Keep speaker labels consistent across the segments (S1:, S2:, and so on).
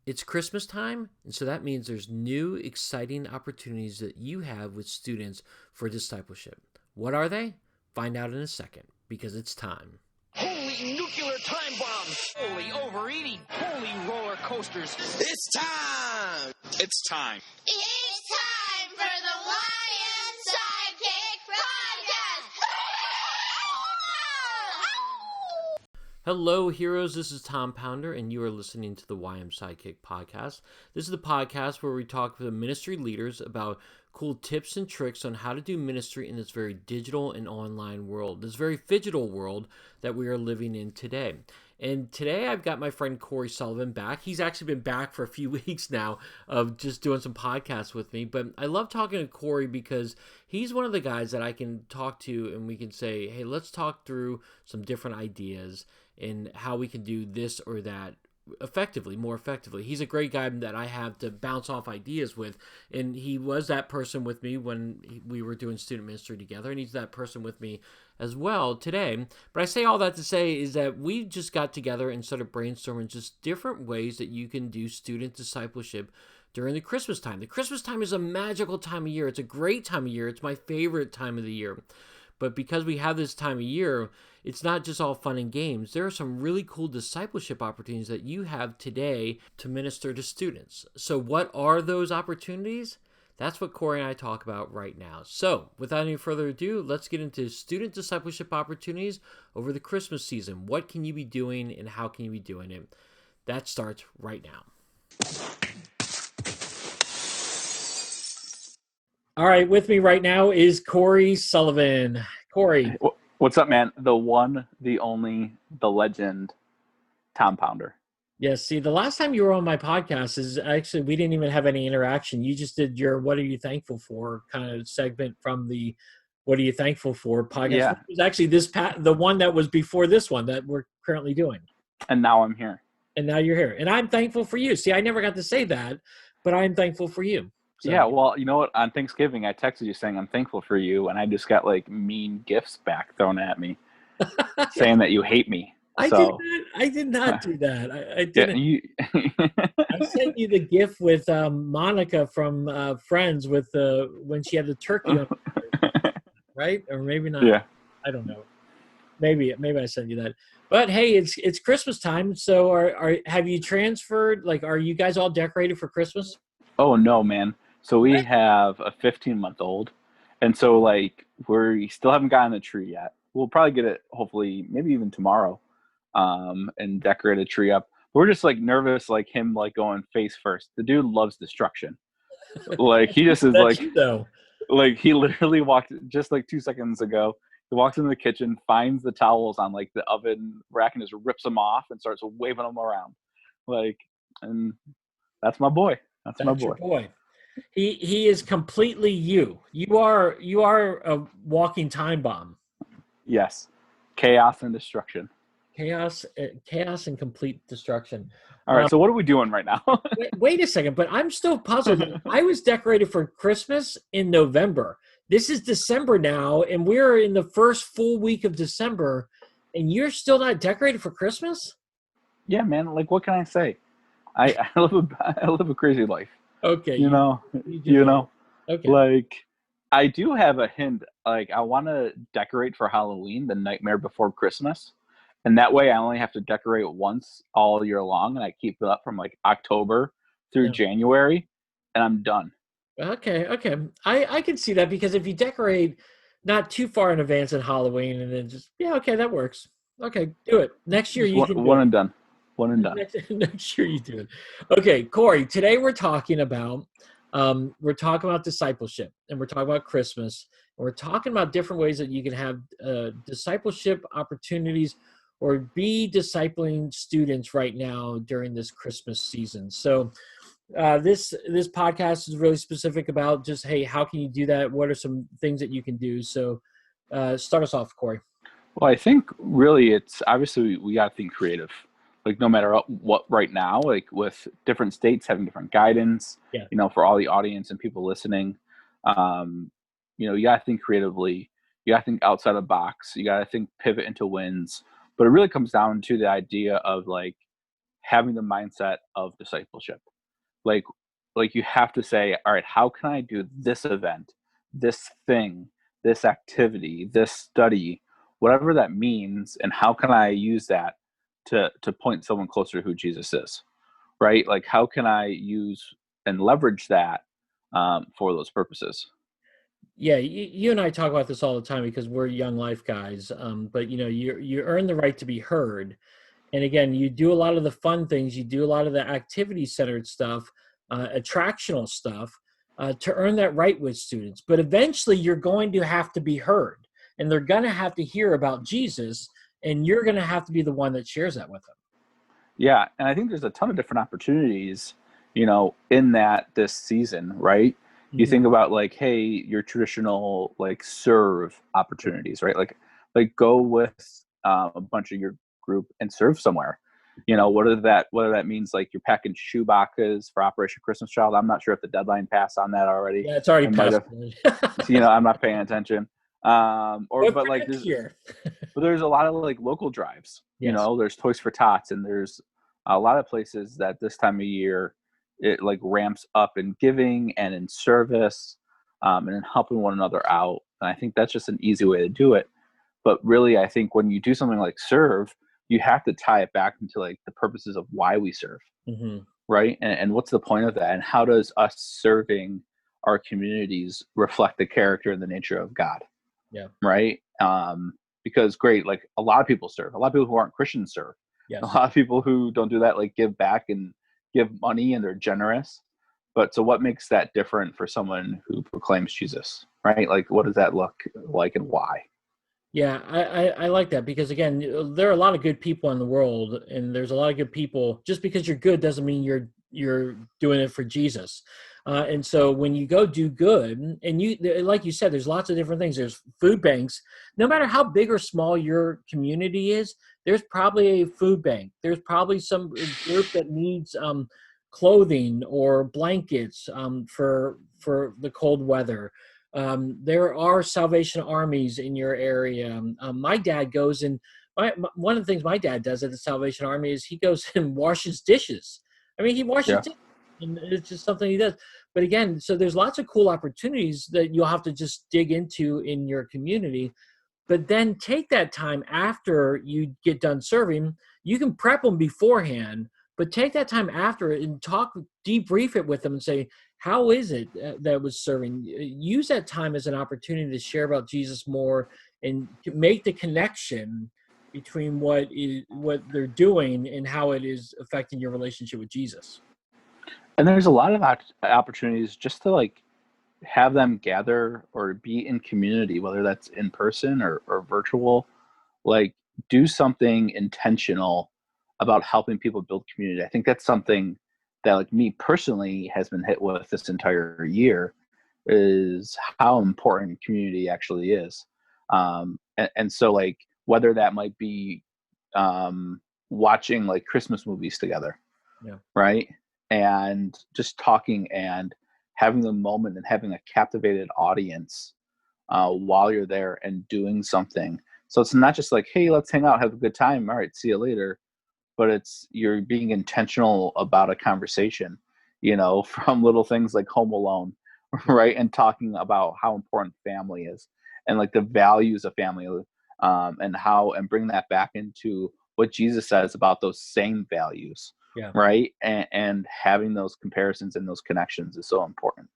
S1: It's Christmas time, and so that means there's new, exciting opportunities that you have with students for discipleship. What are they? Find out in a second, because it's time.
S2: Holy nuclear time bombs! Holy overeating! Holy roller coasters!
S3: It's time!
S4: It's time.
S5: It's time for the YM Sidekick Podcast!
S1: Hello, heroes. This is Tom Pounder, and you are listening to the YM Sidekick Podcast. This is the podcast where we talk with ministry leaders about cool tips and tricks on how to do ministry in this very digital and online world, this very phygital world that we are living in today. And today I've got my friend Cory Sullivan back. He's actually been back for a few weeks now of just doing some podcasts with me. But I love talking to Cory because he's one of the guys that I can talk to and we can say, hey, let's talk through some different ideas and how we can do this or that more effectively. He's a great guy that I have to bounce off ideas with, and he was that person with me when we were doing student ministry together, and he's that person with me as well today. But I say all that to say is that we just got together and started brainstorming just different ways that you can do student discipleship during the Christmas time. The Christmas time is a magical time of year. It's a great time of year. It's my favorite time of the year. But because we have this time of year, it's not just all fun and games. There are some really cool discipleship opportunities that you have today to minister to students. So what are those opportunities? That's what Cory and I talk about right now. So without any further ado, let's get into student discipleship opportunities over the Christmas season. What can you be doing and how can you be doing it? That starts right now. All right, with me right now is Cory Sullivan. Cory.
S4: What's up, man? The one, the only, the legend, Tom Pounder.
S1: Yes, see, the last time you were on my podcast is actually, we didn't even have any interaction. You just did your What Are You Thankful For kind of segment from the What Are You Thankful For podcast.
S4: Yeah.
S1: It was actually the one that was before this one that we're currently doing.
S4: And now I'm here.
S1: And now you're here. And I'm thankful for you. See, I never got to say that, but I'm thankful for you. So.
S4: Yeah, well, you know what? On Thanksgiving, I texted you saying I'm thankful for you, and I just got like mean gifts back thrown at me, saying that you hate me.
S1: I did not do that. I didn't.
S4: Yeah,
S1: I sent you the gift with Monica from Friends with when she had the turkey on her, right? Or maybe not.
S4: Yeah.
S1: I don't know. Maybe I sent you that. But hey, it's Christmas time. So have you transferred? Like, are you guys all decorated for Christmas?
S4: Oh no, man. So we have a 15-month-old, and so like we still haven't gotten the tree yet. We'll probably get it, hopefully, maybe even tomorrow, and decorate a tree up. We're just like nervous, like him, like going face first. The dude loves destruction. Like he just is like, like he literally walked just like 2 seconds ago. He walks into the kitchen, finds the towels on like the oven rack, and just rips them off and starts waving them around. Like, and that's my boy. That's my boy.
S1: Your boy. He is completely you. You are a walking time bomb.
S4: Yes. Chaos and destruction.
S1: Chaos and complete destruction.
S4: All right, so what are we doing right now?
S1: wait a second, but I'm still puzzled. I was decorated for Christmas in November. This is December now, and we're in the first full week of December, and you're still not decorated for Christmas?
S4: Yeah, man. Like, what can I say? I live a crazy life.
S1: Okay.
S4: You know.
S1: Okay.
S4: Like, I do have a hint. Like, I want to decorate for Halloween, the nightmare before Christmas. And that way I only have to decorate once all year long. And I keep it up from like October through January. And I'm done.
S1: Okay. I can see that because if you decorate not too far in advance at Halloween and then just, that works. Okay, do it. Next year you can do
S4: one
S1: it.
S4: and done. One and done.
S1: Next year you do it. Okay, Cory, today we're talking about discipleship, and we're talking about Christmas, and we're talking about different ways that you can have discipleship opportunities or be discipling students right now during this Christmas season. So this podcast is really specific about just, hey, how can you do that? What are some things that you can do? So start us off, Cory.
S4: Well, I think really it's obviously we got to think creative. Like no matter what right now, like with different states having different guidance, for all the audience and people listening, you got to think creatively. You got to think outside the box. You got to think pivot into wins. But it really comes down to the idea of like, having the mindset of discipleship. Like you have to say, all right, how can I do this event, this thing, this activity, this study, whatever that means, and how can I use that to point someone closer to who Jesus is, right? Like, how can I use and leverage that for those purposes?
S1: Yeah, you and I talk about this all the time because we're young life guys. But you earn the right to be heard. And again, you do a lot of the fun things, you do a lot of the activity-centered stuff, attractional stuff, to earn that right with students. But eventually, you're going to have to be heard, and they're going to have to hear about Jesus, and you're going to have to be the one that shares that with them.
S4: Yeah, and I think there's a ton of different opportunities, in this season, right? You
S1: Mhm.
S4: think about like, hey, your traditional like serve opportunities, right? Like go with a bunch of your group and serve somewhere. Whether that means like you're packing shoe boxes for Operation Christmas Child. I'm not sure if the deadline passed on that already.
S1: Yeah, it's already
S4: It might
S1: past.
S4: have. I'm not paying attention. Or
S1: But
S4: but
S1: for
S4: like
S1: next year.
S4: there's a lot of like local drives.
S1: Yes.
S4: There's Toys for Tots, and there's a lot of places that this time of year it like ramps up in giving and in service, and in helping one another out. And I think that's just an easy way to do it. But really, I think when you do something like serve, you have to tie it back into like the purposes of why we serve,
S1: Hmm.
S4: right? And what's the point of that? And how does us serving our communities reflect the character and the nature of God?
S1: Yeah.
S4: Right? Because great, like a lot of people serve. A lot of people who aren't Christians serve. A
S1: Yes.
S4: lot of people who don't do that like give back and give money and they're generous. But so what makes that different for someone who proclaims Jesus? Right? Like what does that look like and why?
S1: Yeah, I like that because again, there are a lot of good people in the world, and there's a lot of good people. Just because you're good doesn't mean you're doing it for Jesus. And so when you go do good, and like you said, there's lots of different things. There's food banks. No matter how big or small your community is, there's probably a food bank. There's probably some group that needs clothing or blankets for the cold weather. There are Salvation Armies in your area. My dad goes and one of the things my dad does at the Salvation Army is he goes and washes dishes. I mean, he washes
S4: Yeah.
S1: dishes, and it's just something he does. But again, so there's lots of cool opportunities that you'll have to just dig into in your community. But then take that time after you get done serving. You can prep them beforehand, but take that time after and debrief it with them and say, how is it that was serving? Use that time as an opportunity to share about Jesus more and to make the connection between what they're doing and how it is affecting your relationship with Jesus.
S4: And there's a lot of opportunities just to like have them gather or be in community, whether that's in person or virtual. Like do something intentional about helping people build community. I think that's something that like me personally has been hit with this entire year is how important community actually is. And so like whether that might be watching like Christmas movies together,
S1: Yeah.
S4: right? And just talking and having the moment and having a captivated audience while you're there and doing something. So it's not just like, hey, let's hang out, have a good time. All right, see you later. But it's you're being intentional about a conversation, from little things like Home Alone, right? And talking about how important family is and like the values of family, and bring that back into what Jesus says about those same values,
S1: Yeah.
S4: right? And having those comparisons and those connections is so important.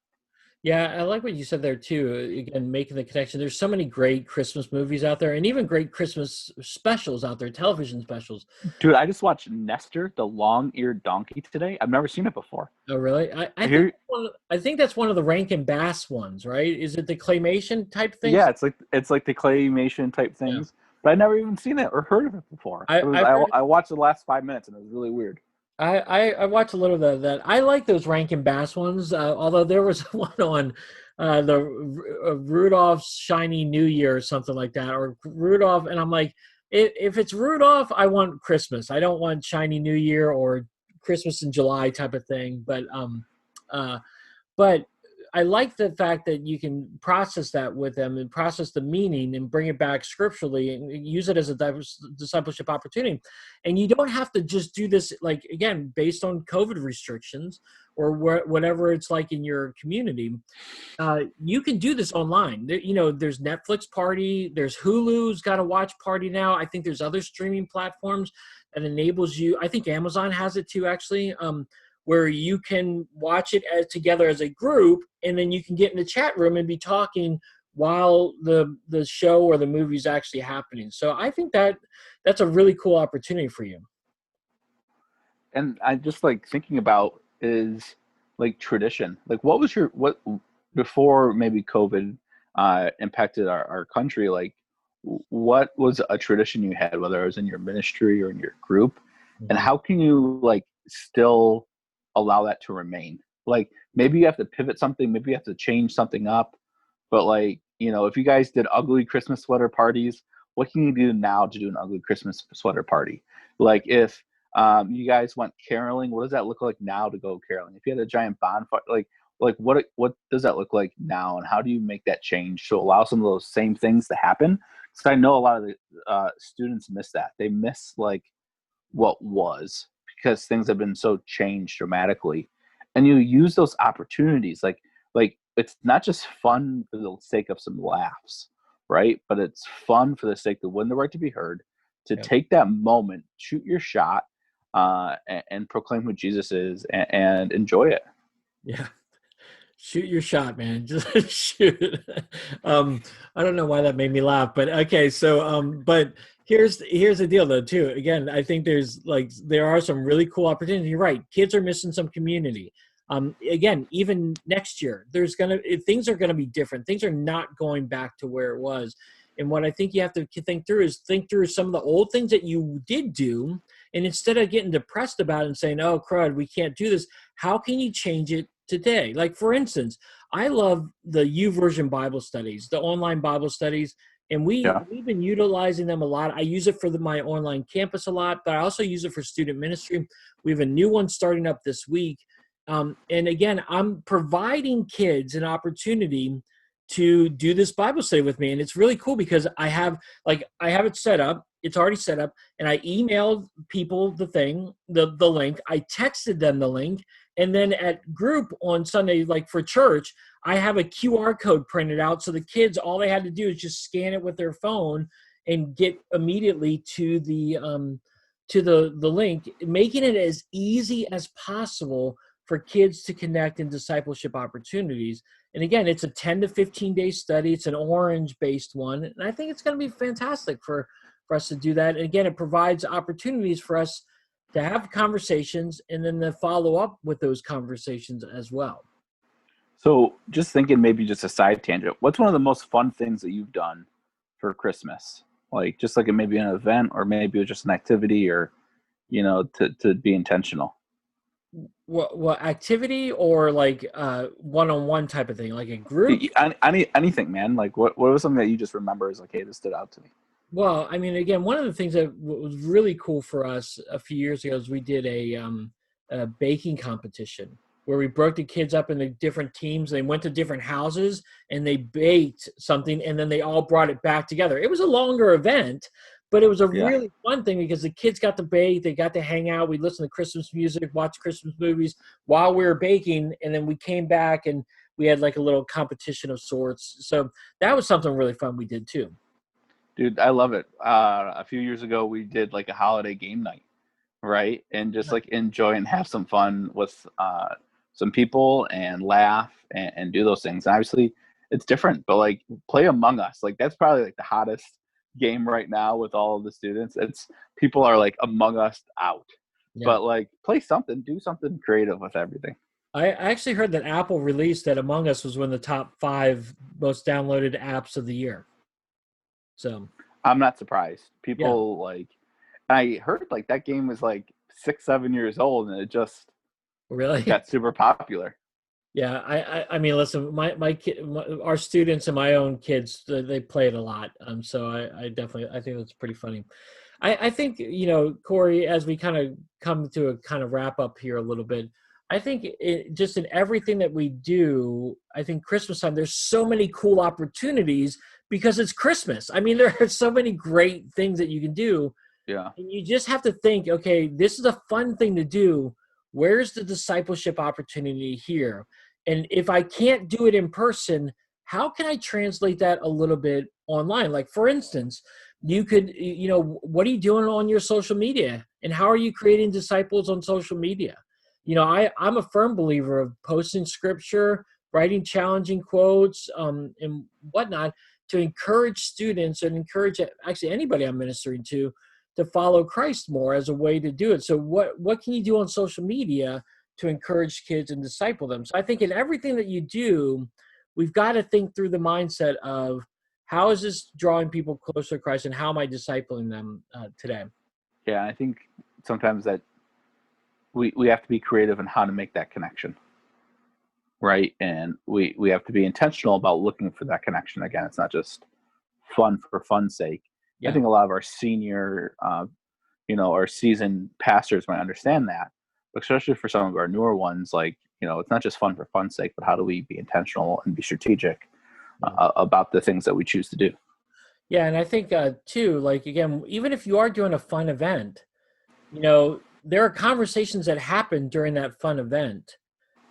S1: Yeah, I like what you said there too. Again, making the connection. There's so many great Christmas movies out there, and even great Christmas specials out there, television specials.
S4: Dude, I just watched Nestor, the long-eared donkey today. I've never seen it before.
S1: Oh, really?
S4: Here,
S1: I think that's one of the Rankin Bass ones, right? Is it the claymation type things?
S4: yeah, it's like the claymation type
S1: Yeah.
S4: things, but I'd never even seen it or heard of it before.
S1: I,
S4: It was
S1: I've heard.
S4: I watched the last 5 minutes and it was really weird.
S1: I watched a little bit of that. I like those Rankin Bass ones. Although there was one on Rudolph's Shiny New Year or something like that, or Rudolph, and I'm like, if it's Rudolph, I want Christmas. I don't want Shiny New Year or Christmas in July type of thing. But I like the fact that you can process that with them and process the meaning and bring it back scripturally and use it as a discipleship opportunity. And you don't have to just do this, like, again, based on COVID restrictions or whatever it's like in your community. You can do this online. There's Netflix Party, there's Hulu's got a watch party now. I think there's other streaming platforms that enables you. I think Amazon has it too, actually, where you can watch it together as a group, and then you can get in the chat room and be talking while the show or the movie is actually happening. So I think that's a really cool opportunity for you.
S4: And I just like thinking about is like tradition. Like what before maybe COVID impacted our country, like what was a tradition you had, whether it was in your ministry or in your group, and how can you like still allow that to remain? Like maybe you have to pivot something, maybe you have to change something up, but like, if you guys did ugly Christmas sweater parties, what can you do now to do an ugly Christmas sweater party? Like if you guys went caroling, what does that look like now to go caroling? If you had a giant bonfire, like what does that look like now, and how do you make that change to allow some of those same things to happen? Because I know a lot of the students miss that. They miss like what was, because things have been so changed dramatically, and you use those opportunities like it's not just fun for the sake of some laughs, right? But it's fun for the sake of win the right to be heard, to take that moment, shoot your shot, and proclaim who Jesus is, and enjoy it.
S1: Yeah. Shoot your shot, man. Just shoot. I don't know why that made me laugh, but okay. So, but here's the deal though, too. Again, I think there are some really cool opportunities. You're right. Kids are missing some community. Again, even next year, things are gonna be different. Things are not going back to where it was. And what I think you have to think through some of the old things that you did do, and instead of getting depressed about it and saying, "Oh, crud, we can't do this," how can you change it today? Like, for instance, I love the YouVersion Bible studies, the online Bible studies, and we've been utilizing them a lot. I use it for my online campus a lot, but I also use it for student ministry. We have a new one starting up this week. And again, I'm providing kids an opportunity to do this Bible study with me. And it's really cool because I have it set up. It's already set up. And I emailed people the link. I texted them the link. And then at group on Sunday, like for church, I have a QR code printed out. So the kids, all they had to do is just scan it with their phone and get immediately to the link, making it as easy as possible for kids to connect in discipleship opportunities. And again, it's a 10 to 15 day study. It's an orange-based one. And I think it's going to be fantastic for us to do that. And again, it provides opportunities for us to have conversations and then to follow up with those conversations as well.
S4: So just thinking, maybe just a side tangent, what's one of the most fun things that you've done for Christmas? Like just like maybe an event, or maybe it was just an activity, or, to be intentional.
S1: What activity, or like one-on-one type of thing, like a group?
S4: Anything, man. Like what was something that you just remember as like, hey, this stood out to me?
S1: Well, I mean, again, one of the things that was really cool for us a few years ago is we did a baking competition where we broke the kids up into different teams. They went to different houses and they baked something, and then they all brought it back together. It was a longer event, but it was a really fun thing because the kids got to bake, they got to hang out. We listened to Christmas music, watched Christmas movies while we were baking, and then we came back and we had like a little competition of sorts. So that was something really fun we did too.
S4: Dude, I love it. A few years ago, we did like a holiday game night, right? And just like enjoy and have some fun with some people and laugh and do those things. And obviously, it's different, but like play Among Us. Like that's probably like the hottest game right now with all of the students. People are like Among Us out, but like play something, do something creative with everything.
S1: I actually heard that Apple released that Among Us was one of the top 5 most downloaded apps of the year. So
S4: I'm not surprised. People like, I heard like that game was like 6-7 years old and it just
S1: really
S4: got super popular.
S1: Yeah, I mean, listen, our students and my own kids, they play it a lot. So I think that's pretty funny. I think, Cory, as we kind of come to a kind of wrap up here a little bit, I think just in everything that we do, I think Christmas time, there's so many cool opportunities because it's Christmas. I mean, there are so many great things that you can do.
S4: Yeah.
S1: And you just have to think, okay, this is a fun thing to do. Where's the discipleship opportunity here? And if I can't do it in person, how can I translate that a little bit online? Like, for instance, you could, what are you doing on your social media? And how are you creating disciples on social media? I'm a firm believer of posting scripture, writing challenging quotes, and whatnot to encourage students and encourage actually anybody I'm ministering to follow Christ more as a way to do it. So what can you do on social media to encourage kids and disciple them? So I think in everything that you do, we've got to think through the mindset of how is this drawing people closer to Christ and how am I discipling them today?
S4: Yeah, I think sometimes that we have to be creative in how to make that connection, right? And we have to be intentional about looking for that connection. Again, it's not just fun for fun's sake.
S1: Yeah.
S4: I think a lot of our senior, our seasoned pastors might understand that, but especially for some of our newer ones, like, it's not just fun for fun's sake, but how do we be intentional and be strategic about the things that we choose to do?
S1: Yeah, and I think too, like, again, even if you are doing a fun event, there are conversations that happen during that fun event.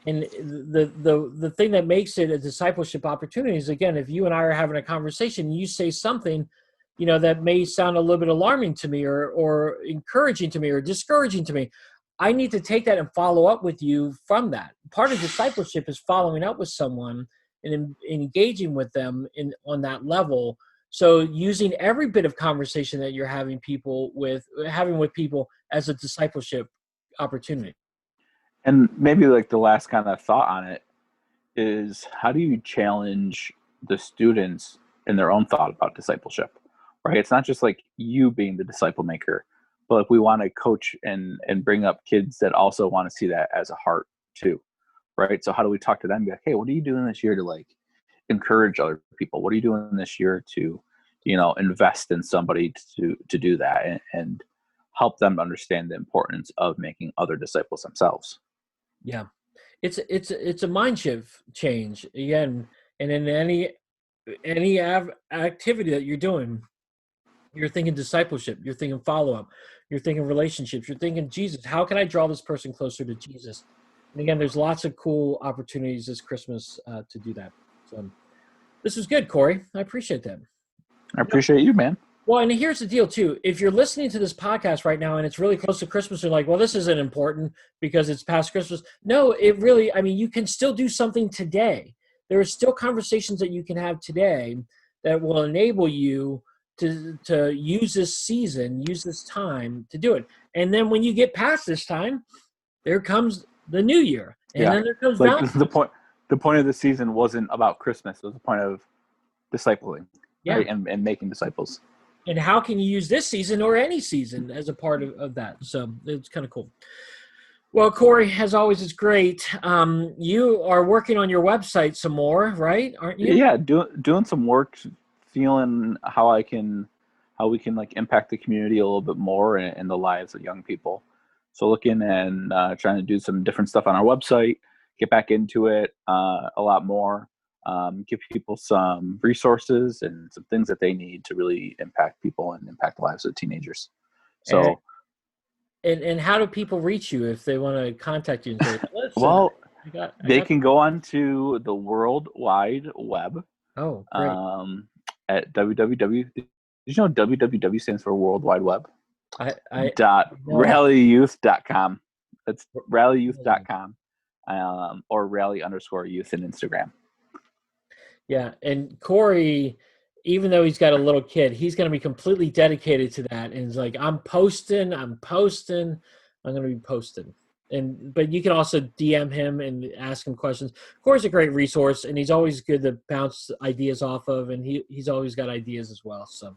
S1: And the thing that makes it a discipleship opportunity is, again, if you and I are having a conversation, you say something, that may sound a little bit alarming to me or encouraging to me or discouraging to me. I need to take that and follow up with you from that. Part of discipleship is following up with someone and engaging with them on that level. So using every bit of conversation that you're having with people as a discipleship opportunity.
S4: And maybe like the last kind of thought on it is, how do you challenge the students in their own thought about discipleship, right? It's not just like you being the disciple maker, but if we want to coach and bring up kids that also want to see that as a heart too, right? So how do we talk to them and be like, hey, what are you doing this year to like encourage other people? What are you doing this year to, invest in somebody to do that and help them understand the importance of making other disciples themselves?
S1: Yeah, it's a mind shift change again, and in any activity that you're doing, you're thinking discipleship, you're thinking follow up, you're thinking relationships, you're thinking Jesus. How can I draw this person closer to Jesus? And again, there's lots of cool opportunities this Christmas to do that. So this was good, Cory. I appreciate that.
S4: I appreciate you, man.
S1: Well, and here's the deal, too. If you're listening to this podcast right now and it's really close to Christmas, you're like, well, this isn't important because it's past Christmas. No, you can still do something today. There are still conversations that you can have today that will enable you to use this season, use this time to do it. And then when you get past this time, there comes the new year. And then there comes
S4: like the point of the season wasn't about Christmas. It was the point of discipling, right? And making disciples.
S1: And how can you use this season or any season as a part of that? So it's kind of cool. Well, Cory, as always, it's great. You are working on your website some more, right? Aren't you?
S4: Yeah, doing some work, feeling how we can like impact the community a little bit more and the lives of young people. So looking and trying to do some different stuff on our website, get back into it a lot more. Give people some resources and some things that they need to really impact people and impact the lives of teenagers. So,
S1: and how do people reach you if they want to contact you? And say,
S4: well, they can go on to the World Wide Web.
S1: Oh, great.
S4: At www. Did you know www stands for World Wide Web? .rallyyouth.com. That's rallyyouth.com. Or rally_youth in Instagram.
S1: Yeah, and Cory, even though he's got a little kid, he's going to be completely dedicated to that. And he's like, I'm going to be posting. But you can also DM him and ask him questions. Cory's a great resource, and he's always good to bounce ideas off of, and he's always got ideas as well. So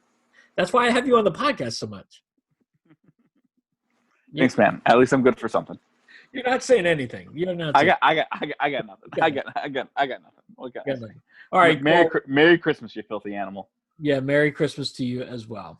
S1: that's why I have you on the podcast so much.
S4: Thanks, man. At least I'm good for something.
S1: You're not saying anything. You're not.
S4: I got nothing. I got nothing. Okay.
S1: All right.
S4: Merry Christmas, you filthy animal.
S1: Yeah, Merry Christmas to you as well.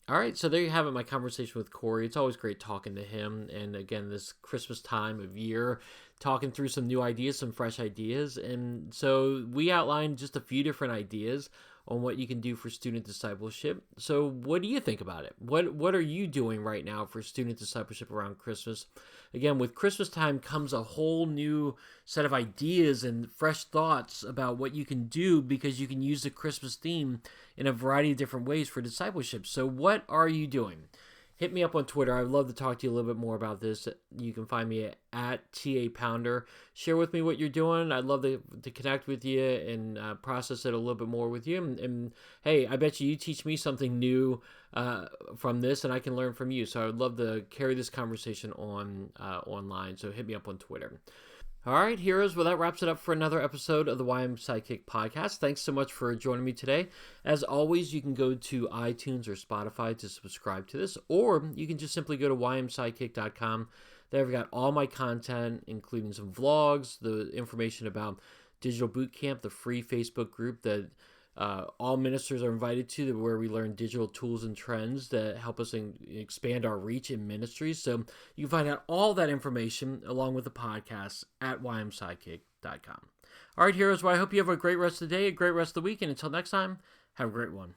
S1: All right, so there you have it, my conversation with Cory. It's always great talking to him. And again, this Christmas time of year, talking through some new ideas, some fresh ideas. And so we outlined just a few different ideas on what you can do for student discipleship. So what do you think about it? What are you doing right now for student discipleship around Christmas? Again, with Christmas time comes a whole new set of ideas and fresh thoughts about what you can do, because you can use the Christmas theme in a variety of different ways for discipleship. So what are you doing? Hit me up on Twitter. I'd love to talk to you a little bit more about this. You can find me at TA Pounder. Share with me what you're doing. I'd love to connect with you and process it a little bit more with you. And hey, I bet you teach me something new from this, and I can learn from you. So I would love to carry this conversation on online. So hit me up on Twitter. All right, heroes. Well, that wraps it up for another episode of the YM Sidekick podcast. Thanks so much for joining me today. As always, you can go to iTunes or Spotify to subscribe to this, or you can just simply go to ymsidekick.com. There I've got all my content, including some vlogs, the information about Digital Bootcamp, the free Facebook group that all ministers are invited to, where we learn digital tools and trends that help us expand our reach in ministries. So you can find out all that information along with the podcast at ymsidekick.com. All right, heroes. Well, I hope you have a great rest of the day, a great rest of the week, and until next time, have a great one.